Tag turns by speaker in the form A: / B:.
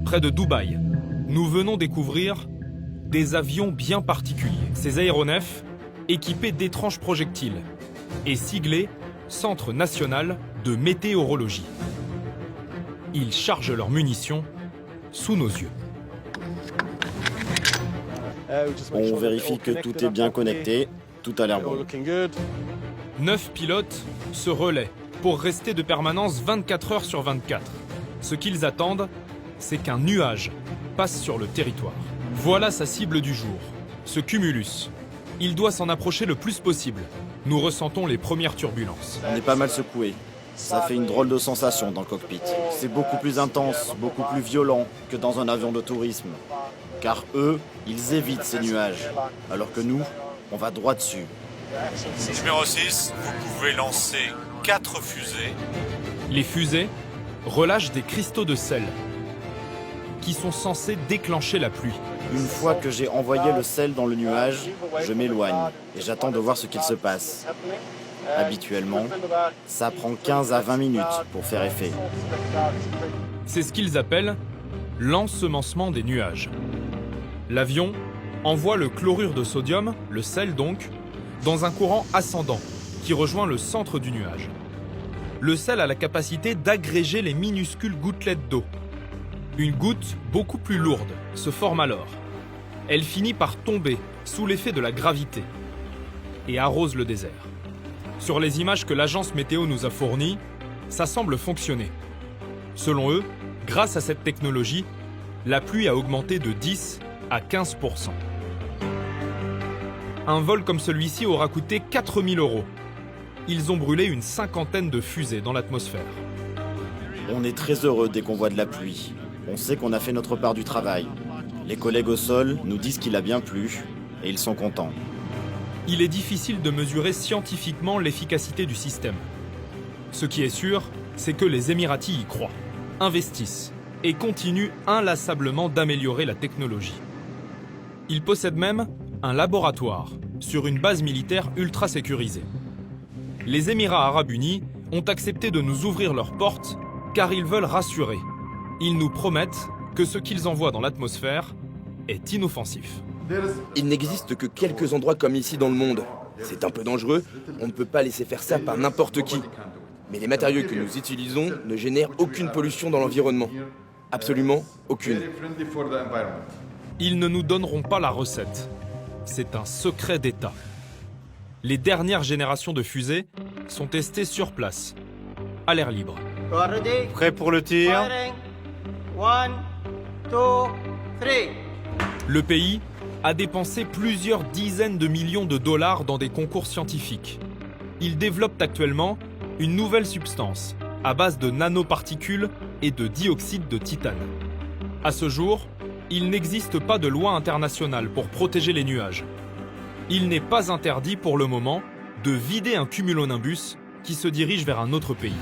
A: près de Dubaï, nous venons découvrir des avions bien particuliers. Ces aéronefs, équipés d'étranges projectiles et siglés Centre national de météorologie. Ils chargent leurs munitions sous nos yeux.
B: On vérifie que tout est bien connecté, tout a l'air bon.
A: 9 pilotes se relaient pour rester de permanence 24 heures sur 24. Ce qu'ils attendent, c'est qu'un nuage passe sur le territoire. Voilà sa cible du jour, ce cumulus. Il doit s'en approcher le plus possible. Nous ressentons les premières turbulences.
B: On est pas mal secoué. Ça fait une drôle de sensation dans le cockpit. C'est beaucoup plus intense, beaucoup plus violent que dans un avion de tourisme. Car eux, ils évitent ces nuages, alors que nous, on va droit dessus.
C: Numéro 6, vous pouvez lancer 4 fusées.
A: Les fusées relâchent des cristaux de sel qui sont censés déclencher la pluie.
B: Une fois que j'ai envoyé le sel dans le nuage, je m'éloigne et j'attends de voir ce qu'il se passe. Habituellement, ça prend 15 à 20 minutes pour faire effet.
A: C'est ce qu'ils appellent l'ensemencement des nuages. L'avion envoie le chlorure de sodium, le sel donc, dans un courant ascendant qui rejoint le centre du nuage. Le sel a la capacité d'agréger les minuscules gouttelettes d'eau. Une goutte beaucoup plus lourde se forme alors. Elle finit par tomber sous l'effet de la gravité et arrose le désert. Sur les images que l'agence météo nous a fournies, ça semble fonctionner. Selon eux, grâce à cette technologie, la pluie a augmenté de 10 à 15%. Un vol comme celui-ci aura coûté 4 000 €. Ils ont brûlé une 50aine de fusées dans l'atmosphère.
B: On est très heureux dès qu'on voit de la pluie. On sait qu'on a fait notre part du travail. Les collègues au sol nous disent qu'il a bien plu et ils sont contents.
A: Il est difficile de mesurer scientifiquement l'efficacité du système. Ce qui est sûr, c'est que les Émiratis y croient, investissent et continuent inlassablement d'améliorer la technologie. Ils possèdent même un laboratoire sur une base militaire ultra sécurisée. Les Émirats arabes unis ont accepté de nous ouvrir leurs portes car ils veulent rassurer. Ils nous promettent que ce qu'ils envoient dans l'atmosphère est inoffensif.
D: Il n'existe que quelques endroits comme ici dans le monde. C'est un peu dangereux, on ne peut pas laisser faire ça par n'importe qui. Mais les matériaux que nous utilisons ne génèrent aucune pollution dans l'environnement. Absolument aucune.
A: Ils ne nous donneront pas la recette. C'est un secret d'État. Les dernières générations de fusées sont testées sur place, à l'air libre.
C: Prêt pour le tir?
E: 1, 2, 3.
A: Le pays a dépensé plusieurs dizaines de millions de dollars dans des concours scientifiques. Ils développent actuellement une nouvelle substance à base de nanoparticules et de dioxyde de titane. À ce jour, il n'existe pas de loi internationale pour protéger les nuages. Il n'est pas interdit pour le moment de vider un cumulonimbus qui se dirige vers un autre pays.